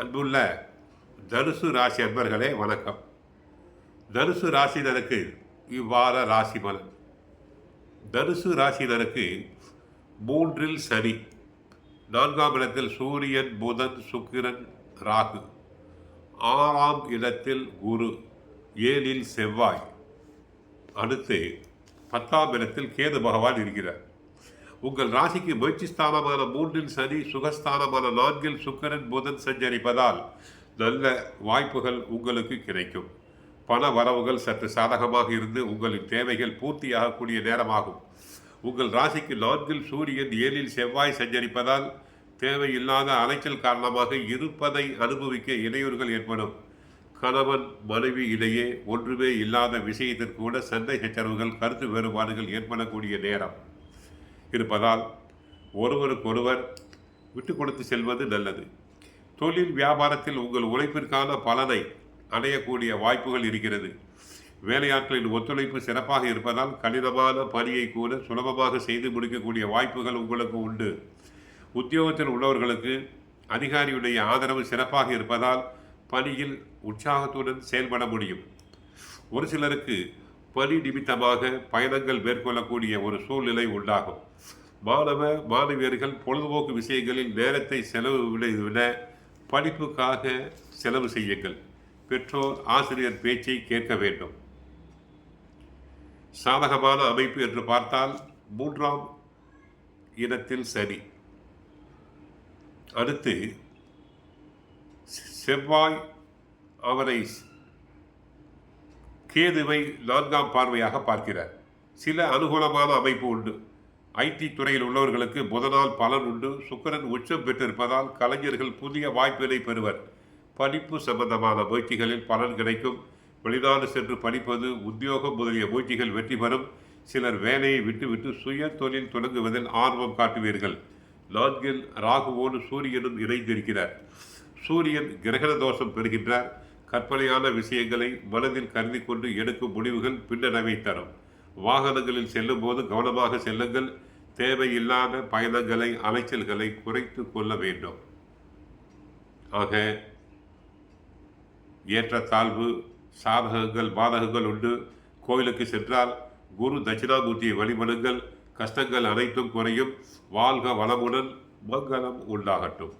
அன்புள்ள தனுசு ராசி அன்பர்களே வணக்கம். தனுசு ராசினருக்கு இவ்வார ராசி பலன். தனுசு ராசினருக்கு 3ல் சனி, 4ஆம் இடத்தில் சூரியன், புதன், சுக்கிரன், ராகு, 6ஆம் இடத்தில் குரு, 7ல் செவ்வாய், அடுத்து 10ஆம் இடத்தில் கேது பகவான் இருக்கிறார். உங்கள் ராசிக்கு முயற்சி ஸ்தானமான 3ல் சனி, சுகஸ்தானமான 4ல் சுக்கிரன், புதன் சஞ்சரிப்பதால் நல்ல வாய்ப்புகள் உங்களுக்கு கிடைக்கும். பண வரவுகள் சற்று சாதகமாக இருந்து உங்களின் தேவைகள் பூர்த்தியாகக்கூடிய நேரமாகும். உங்கள் ராசிக்கு 4ல் சூரியன், 7ல் செவ்வாய் சஞ்சரிப்பதால் தேவையில்லாத அலைச்சல் காரணமாக இருப்பதை அனுபவிக்க இடையூறுகள் ஏற்படும். கணவன் மனைவி இடையே ஒன்றுமே இல்லாத விஷயத்திற்கு கூட சண்டை சச்சரவுகள், கருத்து வேறுபாடுகள் ஏற்படக்கூடிய நேரம் இருப்பதால் ஒருவருக்கொருவர் விட்டு கொடுத்து செல்வது நல்லது. தொழில் வியாபாரத்தில் உங்கள் உழைப்பிற்கான பலனை அடையக்கூடிய வாய்ப்புகள் இருக்கிறது. வேலையாட்களின் ஒத்துழைப்பு சிறப்பாக இருப்பதால் கடினமான பணியை கூட சுலபமாக செய்து முடிக்கக்கூடிய வாய்ப்புகள் உங்களுக்கு உண்டு. உத்தியோகத்தில் உள்ளவர்களுக்கு அதிகாரியுடைய ஆதரவு சிறப்பாக இருப்பதால் பணியில் உற்சாகத்துடன் செயல்பட முடியும். ஒரு சிலருக்கு பணி நிமித்தமாக பயணங்கள் மேற்கொள்ளக்கூடிய ஒரு சூழ்நிலை உண்டாகும். மாணவ மாணவியர்கள் பொழுதுபோக்கு விஷயங்களில் நேரத்தை செலவு விட படிப்புக்காக செலவு செய்யுங்கள். பெற்றோர் ஆசிரியர் பேச்சை கேட்க வேண்டும். சாதகமான அமைப்பு என்று பார்த்தால் 3ஆம் இடத்தில் சனி, அடுத்து செவ்வாய் அவரை கேதுவை 4ஆம் பார்வையாக பார்க்கிறார். சில அனுகூலமான அமைப்பு உண்டு. ஐடி துறையில் உள்ளவர்களுக்கு புதனால் பலன் உண்டு. சுக்கிரன் உச்சம் பெற்றிருப்பதால் கலைஞர்கள் புதிய வாய்ப்பினை பெறுவர். படிப்பு சம்பந்தமான முயற்சிகளில் பலன் கிடைக்கும். வெளிநாடு சென்று படிப்பது, உத்தியோகம் முதலிய முயற்சிகள் வெற்றி பெறும். சிலர் வேலையை விட்டுவிட்டு சுய தொழில் தொடங்குவதில் ஆர்வம் காட்டுவீர்கள். 4ல் ராகுவோடு சூரியனும் இணைந்திருக்கிறார். சூரியன் கிரகண தோஷம் பெறுகின்றார். கற்பனையான விஷயங்களை மனதில் கருதி கொண்டு எடுக்கும் முடிவுகள் பின்னடைவை தரும். வாகனங்களில் செல்லும் போது கவனமாக செல்லுங்கள். தேவையில்லாத பயணங்களை, அலைச்சல்களை குறைத்து கொள்ள வேண்டும். ஆக ஏற்றத்தாழ்வு, சாதகங்கள் பாதகங்கள் உண்டு. கோயிலுக்கு சென்றால் குரு தட்சிணாமூர்த்தியை வழிபடுங்கள். கஷ்டங்கள் அனைத்தும் குறையும். வாழ்க வளமுடன், மங்களம் உண்டாகட்டும்.